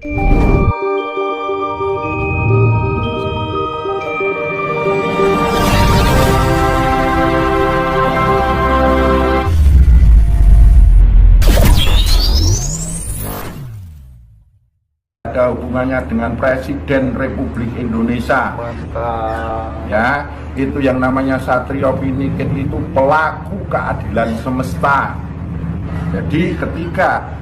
Ada hubungannya dengan Presiden Republik Indonesia. Mantap. Ya, itu yang namanya Satrio Piningit itu pelaku keadilan semesta. Jadi ketika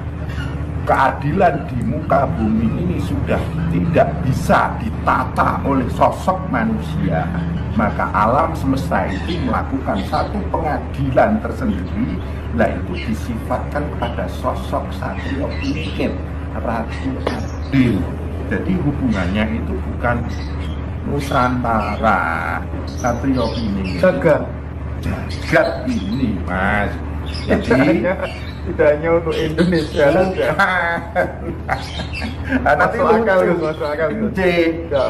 keadilan di muka bumi ini sudah tidak bisa ditata oleh sosok manusia, maka alam semesta itu melakukan satu pengadilan tersendiri, yaitu disifatkan kepada sosok Satrio Piningit, Ratu Adil. Jadi hubungannya itu bukan Nusantara, Satrio Piningit jagat ini, Mas. Jadi tidak hanya untuk Indonesia saja. Nanti masuk akal.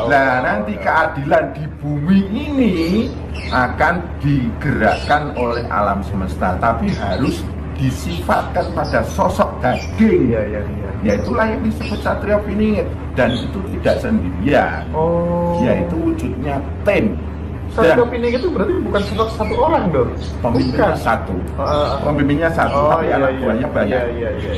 Nah, nanti keadilan di bumi ini akan digerakkan oleh alam semesta, tapi harus disifatkan pada sosok daging. Iya. Ya itulah yang disebut Satrio Piningit, dan itu tidak sendirian. Yaitu wujudnya tim. Satrio Piningit itu berarti bukan satu orang dong. Pemimpinnya satu. Pemimpinnya satu, tapi anak buahnya banyak.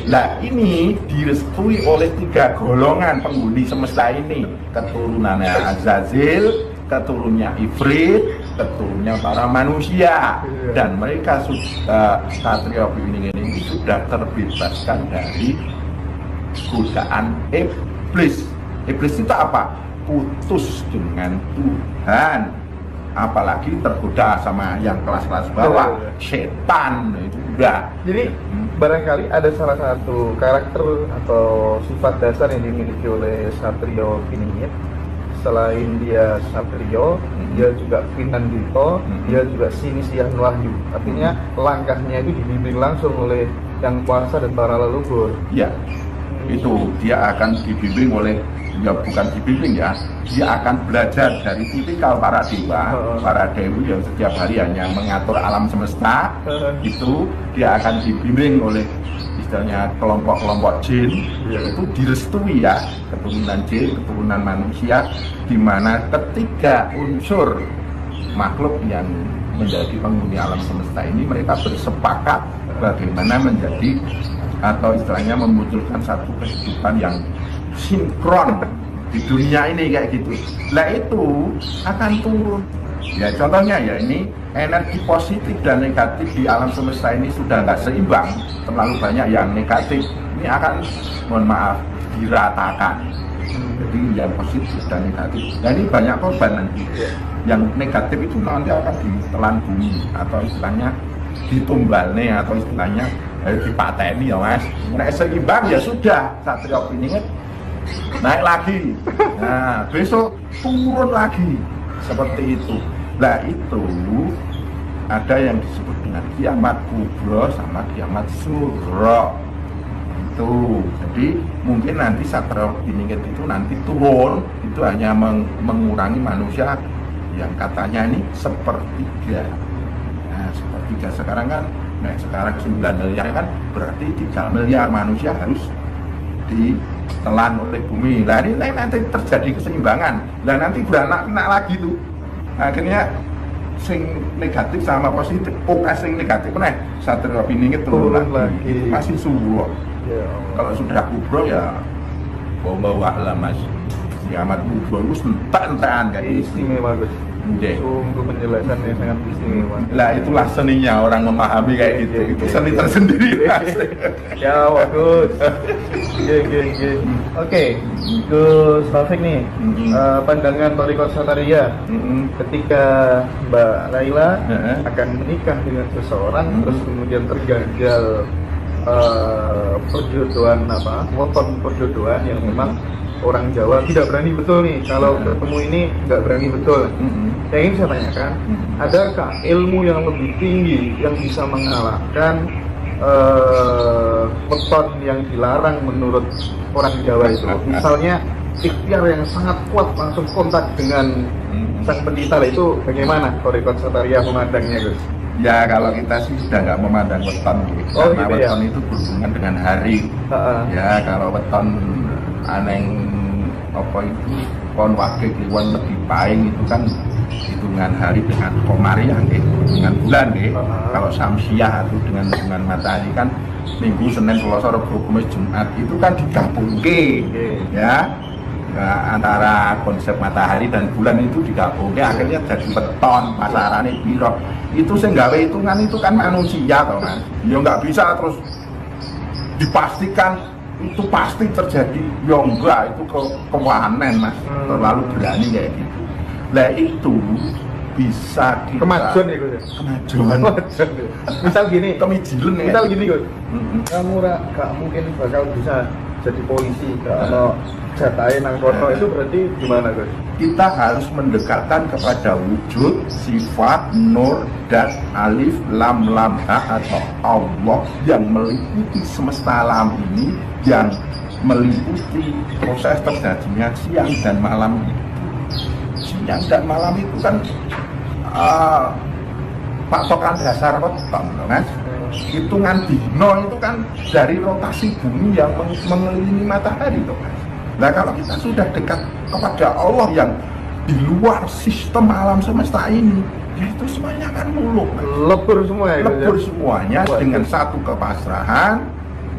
Nah, ini direstui oleh 3 golongan penghuni semesta ini. Keturunannya Azazil, keturunannya Ifrit, keturunannya para manusia. Dan mereka sudah, Satrio Piningit ini sudah terbebaskan dari godaan iblis. Iblis itu apa? Putus dengan Tuhan, apalagi tergoda sama yang kelas-kelas bawah, setan itu udah. Jadi barangkali ada salah satu karakter atau sifat dasar yang dimiliki oleh Satrio Piningit. Selain dia Satrio, dia juga Pinandito, dia juga Sinisiah Wahyu. Artinya langkahnya itu dibimbing langsung oleh yang kuasa dan para leluhur. Ya, itu dia akan dibimbing oleh, ya bukan dibimbing ya, dia akan belajar dari tipikal para dewa, para dewi yang setiap hari hanya mengatur alam semesta. Itu dia akan dibimbing oleh istilahnya kelompok-kelompok jin, yaitu direstui ya, keturunan jin, keturunan manusia, di mana ketiga unsur makhluk yang menjadi penghuni alam semesta ini mereka bersepakat bagaimana menjadi atau istilahnya memunculkan satu kehidupan yang sinkron di dunia ini kayak gitu. Nah itu akan turun. Ya contohnya ya ini energi positif dan negatif di alam semesta ini sudah nggak seimbang, terlalu banyak yang negatif. Ini akan, mohon maaf, diratakan. Jadi yang positif dan negatif. Nah ini banyak korban nanti. Yang negatif itu nanti akan ditelan bumi atau istilahnya ditumbalne atau istilahnya dipateni ya Mas. Nek seimbang ya sudah, Satrio Piningit naik lagi. Nah, besok turun lagi. Seperti itu. Nah, itu ada yang disebut dengan kiamat kubro sama kiamat suro. Itu. Jadi mungkin nanti Satrio Piningit itu nanti turun, itu hanya mengurangi manusia yang katanya ini sepertiga. Nah, sepertiga sekarang kan, nah sekarang 9 miliar kan, berarti 3 miliar manusia harus ditelan oleh bumi. Nah ini nanti terjadi keseimbangan. Nah nanti beranak kena lagi tuh. Akhirnya sing negatif sama positif, sing negatif nih Satrio Piningit turun lagi. Masih subuh. Kalau sudah kubro ya bawa lah Mas. Kiamat kubro itu entek-entekan kayak istimewa Gus. Sungguh penjelasannya sangat istimewa. Lah itulah seninya orang memahami kayak gitu. Itu seni tersendiri. Ya bagus. Oke, Gus Taufik nih, pandangan Thoriqot Sataria ketika Mbak Laila akan menikah dengan seseorang, terus kemudian tergagal perjodohan weton perjodohan yang memang orang Jawa tidak berani betul nih, kalau bertemu ini nggak berani betul. Yang ingin saya tanyakan, adakah ilmu yang lebih tinggi yang bisa mengalahkan weton yang dilarang menurut orang Jawa itu? Misalnya ikhtiar yang sangat kuat langsung kontak dengan sang pendeta itu, bagaimana Thoriqot Sataria memandangnya Gus? Ya kalau kita sih sudah nggak memandang weton gitu. Karena gitu weton itu berhubungan dengan hari. Ya kalau weton aneng apa itu kon wage kliwon lebih paing itu kan hitungan hari dengan komariah dengan bulan kalau samsiah itu dengan hitungan matahari kan Minggu, Senin, Selasa, Rabu, Kamis, Jumat itu kan digabungke ya. Nah, antara konsep matahari dan bulan itu digabungke akhirnya jadi weton pasarane piro. Itu sing gawe hitungan itu kan manusia toh Mas. Ya nggak bisa terus dipastikan itu pasti terjadi. Ya enggak, itu kewanen Mas. Terlalu berani kayak gitu. Lah itu bisa kita kemajuan ya Gus. Kemajuan. Misal gini, kemijilen ya. misal gini Gus. Kamu gak mungkin bakal bisa jadi polisi kalau jatahe nang kono, itu berarti gimana Gus? Kita harus mendekatkan kepada wujud, sifat, nur, dan alif, lam, ha atau Allah yang meliputi semesta alam ini, yang meliputi proses terjadinya siang dan malam itu. Siang dan malam itu kan patokan dasar weton, Mas. Hitungan dino itu kan dari rotasi bumi yang mengelilingi matahari toh Mas. Nah kalau kita sudah dekat kepada Allah yang di luar sistem alam semesta ini, ya itu semuanya kan muluk, lebur semua ya lebur semuanya dengan satu kepasrahan,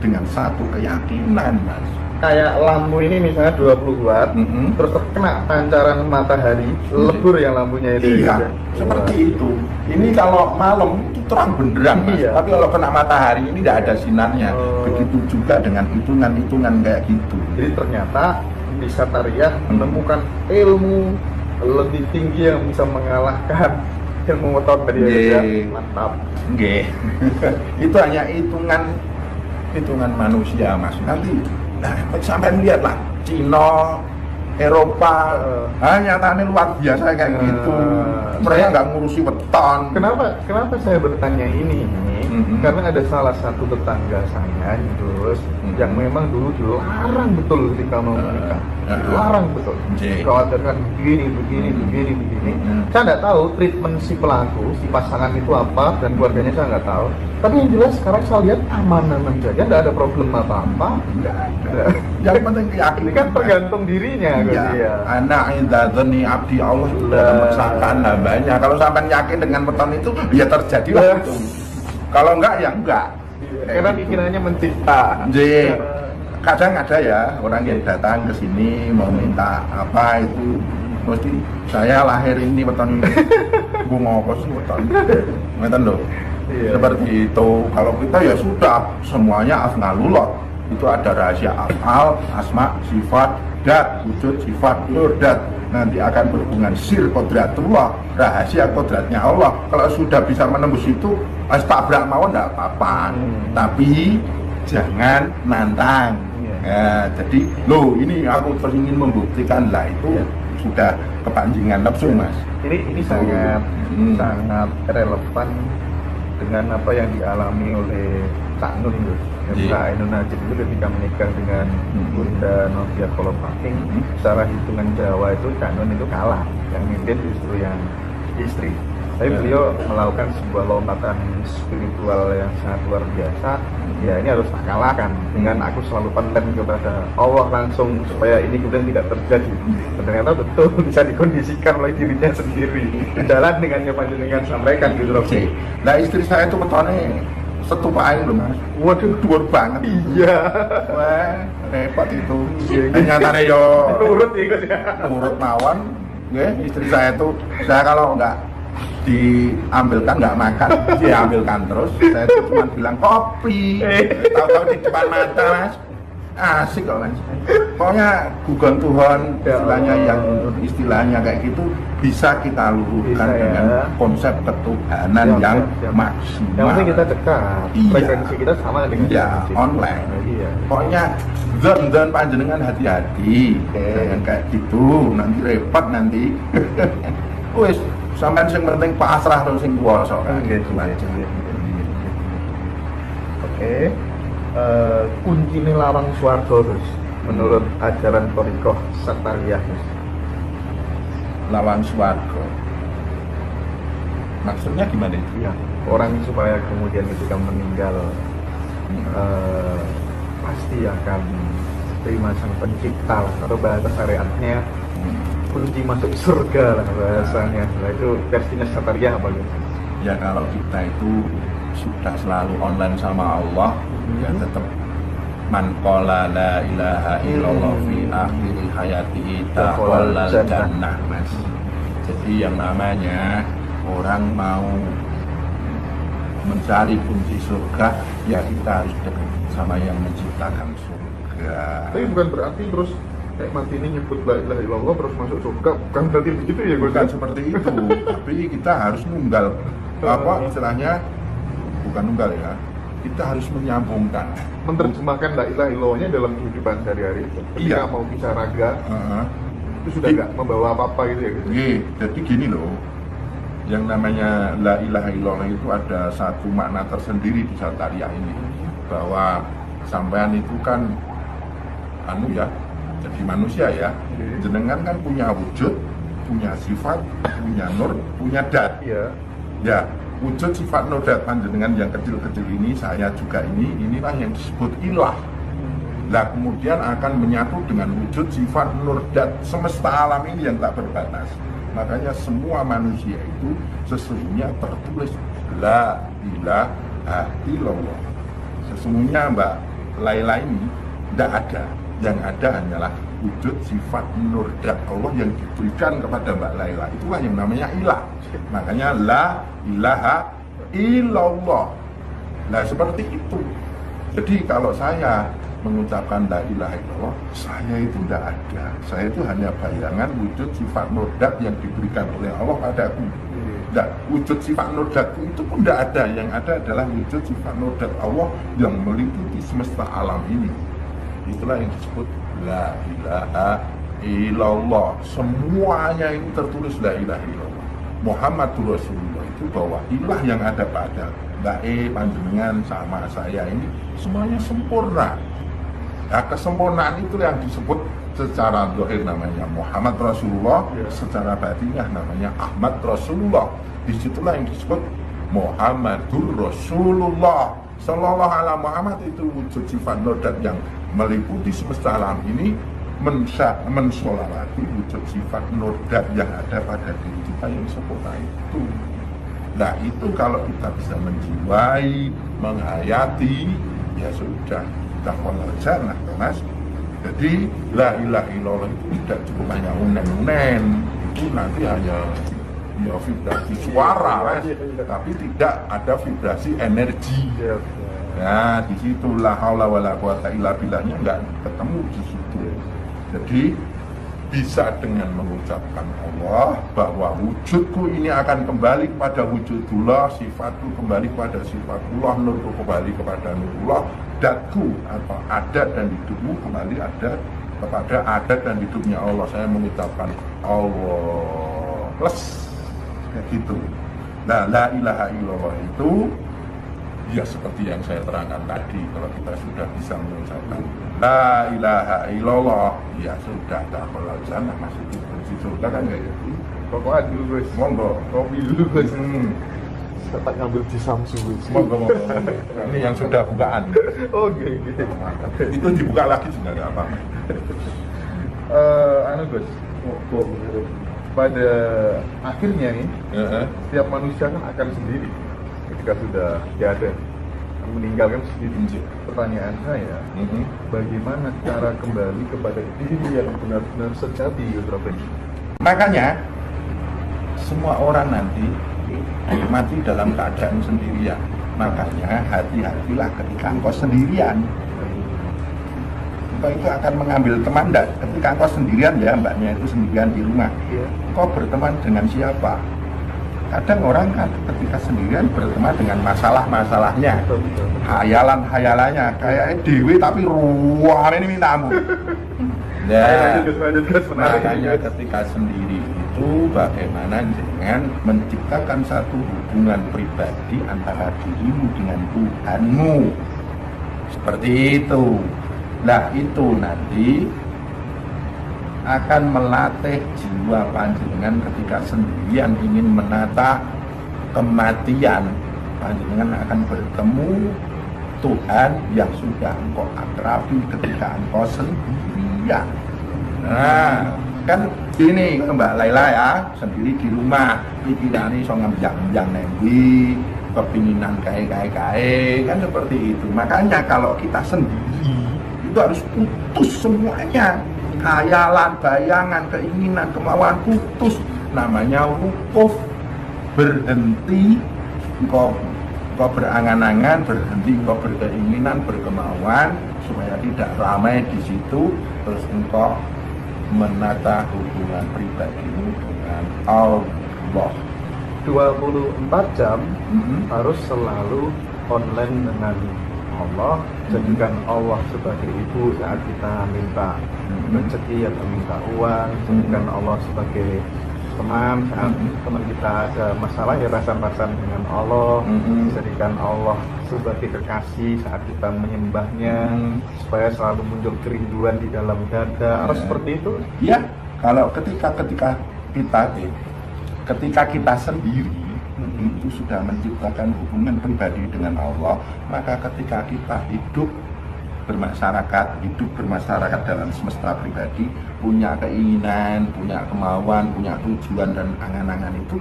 dengan satu keyakinan Mas. Kayak lampu ini misalnya 20 watt, terus terkena pancaran matahari, lebur yang lampunya itu. Iya, seperti itu. Ini kalau malam itu terang benderang, Mas. Tapi kalau kena matahari ini tidak ada sinarnya. Begitu juga dengan hitungan-hitungan kayak gitu. Jadi ternyata di Satariyah menemukan ilmu lebih tinggi yang bisa mengalahkan ilmu weton tadi ya. Mantap. Nggih. Itu hanya hitungan manusia, Mas. Nanti nah, sampai lihatlah Cina, Eropa, nyatanya luar biasa kayak gitu. Mereka nggak ngurusi weton. Kenapa saya bertanya ini? Karena ada salah satu tetangga saya terus yang memang dulu dilarang betul ketika mau menikah, dilarang betul. Dikhawatirkan begini. Saya nggak tahu treatment si pelaku, si pasangan itu apa dan keluarganya saya nggak tahu. Tapi yang jelas sekarang saya lihat aman-aman saja, nggak ada problem apa-apa. Yang penting keyakinan. Ini kan tergantung dirinya. Iya. Anak idadzani abdi Allah sudah memaksakan hambanya. Kalau sampai yakin dengan weton itu, ya terjadilah itu. Kalau enggak ya enggak. Karena pikirannya mencipta. Jadi kadang ada ya orang yang datang ke sini mau minta apa itu, mesti saya lahir ini weton ini. Gue ngopos weton. Ngeten loh. Seperti itu. Kalau kita ya sudah semuanya asmaullah. Itu ada rahasia afal, asma, sifat, dat, wujud, sifat, nur, dat. Nanti akan berhubungan sir kodratullah, rahasia kodratnya Allah. Kalau sudah bisa menembus itu, tabrak mawon enggak apa-apa. Tapi jangan nantang. Ya, jadi ini aku terus ingin membuktikan lah itu sudah kepanjingan nafsu Mas. Ini sangat relevan dengan apa yang dialami oleh Cak Nun itu. Mbak Ainun Najib itu ketika menikah dengan Bunda Novia Kolopaking, secara hitungan Jawa itu Cak Nun itu kalah, yang mimpin justru yang istri. Tapi beliau melakukan sebuah lompatan spiritual yang sangat luar biasa. Ya ini harus tak kalahkan dengan aku selalu konten kepada Allah langsung supaya ini kemudian tidak terjadi. Dan ternyata betul bisa dikondisikan oleh dirinya sendiri. Jalan dengan yang panjenengan sampaikan gitu loh. Nah istri saya itu petone setupain loh Mas. Waduh, dhuwur banget. Iya. Wah, repot itu. Nyatane yo urut ya. Urut mawon. Nggih, istri saya itu kalau enggak diambilkan nggak makan, diambilkan terus. Saya cuma bilang kopi, tahu-tahu di depan mata Mas, asik kok Mas. Pokoknya gugon Tuhan istilahnya kayak gitu bisa kita luruhkan dengan konsep ketuhanan yang maksimal. Yang penting kita dekat, frekuensi kita sama dengan online. Pokoknya zon panjenengan hati-hati, jangan kayak gitu, nanti repot nanti. Wes sampai yang penting pasrah terus sing kuwasa kan gitu aja. Oke. Kuncine lawang swarga terus menurut ajaran Thariqah Satariyah. Lawang swarga. Maksudnya gimana itu? Ya, orang supaya kemudian ketika meninggal pasti akan terima sang pencipta lah, atau bahasa syariatnya kunci masuk surga lah bahasanya. Nah itu versinya Satria apa gitu? Ya kalau kita itu sudah selalu online sama Allah, ya tetap man qala la ilaha illallah fi akhir hayatihi taqallal jannah, Mas. Jadi yang namanya orang mau mencari kunci surga, ya kita harus dekat sama yang menciptakan surga. Tapi bukan berarti terus kayak mati ini nyebut la ilaha illallah terus masuk surga, bukan berarti begitu ya Gus? Bukan seperti itu, tapi kita harus nunggal, apa istilahnya, bukan nunggal ya, kita harus menyambungkan, menerjemahkan la ilaha illallahnya dalam kehidupan sehari-hari. Ketika Iya. mau bisa raga, Heeh. itu sudah nggak membawa apa-apa gitu ya gitu. Jadi gini loh, yang namanya la ilaha illallah itu ada satu makna tersendiri di Satria ini, bahwa sampean itu kan anu ya, jadi manusia ya, jenengan kan punya wujud, punya sifat, punya nur, punya dat. Iya. Ya, wujud sifat nur dat panjenengan yang kecil-kecil ini, saya juga inilah yang disebut ilah. Nah kemudian akan menyatu dengan wujud sifat nur dat semesta alam ini yang tak berbatas. Makanya semua manusia itu sesungguhnya tertulis la ilaha illallah. Sesungguhnya Mbak Laila ini tidak ada, yang ada hanyalah wujud sifat nur dat Allah yang diberikan kepada Mbak Laila. Itulah yang namanya ilah. Makanya la ilaha illallah. Nah seperti itu. Jadi kalau saya mengucapkan la ilaha illallah, saya itu tidak ada. Saya itu hanya bayangan wujud sifat nur dat yang diberikan oleh Allah padaku. Nah, wujud sifat nur dat itu pun tidak ada. Yang ada adalah wujud sifat nur dat Allah yang meliputi semesta alam ini. Itulah yang disebut la ilaha illallah. Semuanya ini tertulis la ilaha illallah. Muhammadur Rasulullah itu bahwa ilah yang ada pada Mbak panjenengan sama saya ini semuanya sempurna. Nah, kesempurnaan itu yang disebut secara zahir namanya Muhammad Rasulullah, secara batinnya namanya Ahmad Rasulullah. Disitulah yang disebut Muhammadur Rasulullah. Sallallahu alaihi Muhammad itu wujud sifat nodat yang meliputi semesta alam ini, mensolawati wujud sifat nodat yang ada pada diri kita yang sempurna itu. Nah itu kalau kita bisa menjiwai, menghayati, ya sudah, kita konverjan, Mas. Jadi la ilaha illallah itu tidak cukup hanya unen-unen, itu nanti hanya ya vibrasi suara, Mas. Tapi tidak ada vibrasi energi. Nah di situ la haula wala quwata illa billahnya nggak ketemu di situ. Jadi bisa dengan mengucapkan Allah bahwa wujudku ini akan kembali kepada wujudullah, sifatku kembali kepada sifatullah, nurku kembali kepada nurullah, datku atau adat dan hidupmu kembali ada kepada adat dan hidupnya Allah. Saya mengucapkan Allah plus kayak gitu. Nah la ilaha illallah itu ya seperti yang saya terangkan tadi, kalau kita sudah bisa mengucapkan la ilaha illallah, ya sudah dakhalal jannah, masuk di surga kan kayak gitu. Pokoknya dulu guys, Monggo. kopi dulu guys. Saya tak ngambil di Samsu guys. Monggo. Ini yang sudah bukaan. Oke. Itu dibuka lagi juga nggak apa-apa. Anu guys, pada akhirnya nih, setiap manusia kan akan sendiri ketika sudah tiada, meninggalkan sendiri. Pertanyaan saya, bagaimana cara kembali kepada diri yang benar-benar sejati, Gus Robin? Makanya semua orang nanti mati dalam keadaan sendirian. Makanya hati-hatilah ketika engkau sendirian. Engkau itu akan mengambil teman enggak? Ketika engkau sendirian ya, mbaknya itu sendirian di rumah. Engkau berteman dengan siapa? Kadang orang kan ketika sendirian berteman dengan masalah-masalahnya, hayalan-hayalannya, kayak dewi tapi ruang ini minta ampun. Nah, makanya ketika sendiri itu bagaimana dengan menciptakan satu hubungan pribadi antara dirimu dengan Tuhanmu. Seperti itu. Nah itu nanti akan melatih jiwa panjenengan ketika sendirian ingin menata kematian. Panjenengan akan bertemu Tuhan yang sudah engkau akrabi ketika engkau sendirian. Nah, kan ini Mbak Laila ya, sendiri di rumah, pikirannya so ngembang-ngembang nembi, kepinginan kae kan seperti itu. Makanya kalau kita sendiri itu harus putus semuanya, khayalan, bayangan, keinginan, kemauan, putus. Namanya wukuf, berhenti. Engkau berangan-angan, berhenti, engkau berkeinginan, berkemauan supaya tidak ramai di situ, terus engkau menata hubungan pribadimu dengan Allah. 24 jam harus selalu online dengan Allah. Jadikan Allah sebagai ibu saat kita minta rezeki atau minta uang. Jadikan Allah sebagai teman saat teman kita ada masalah, ya rasan-rasan dengan Allah. Jadikan Allah sebagai kekasih saat kita menyembahnya, supaya selalu muncul kerinduan di dalam dada. Harus seperti itu ya. Kalau ketika kita sendiri itu sudah menciptakan hubungan pribadi dengan Allah, maka ketika kita hidup bermasyarakat dalam semesta pribadi, punya keinginan, punya kemauan, punya tujuan dan angan-angan itu,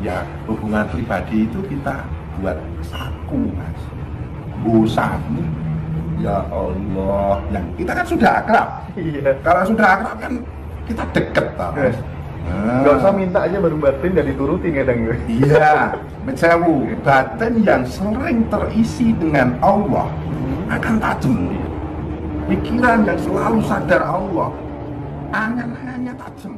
ya hubungan pribadi itu kita buat saku, Mas. Bosan. Ya Allah, yang kita kan sudah akrab. iya. Kalau sudah akrab kan kita deket, Mas. Gak usah minta aja baru batin gak dituruti kadang. Iya, mencewu. Batin yang sering terisi dengan Allah akan tajam. Pikiran yang selalu sadar Allah, angan-angannya tajam.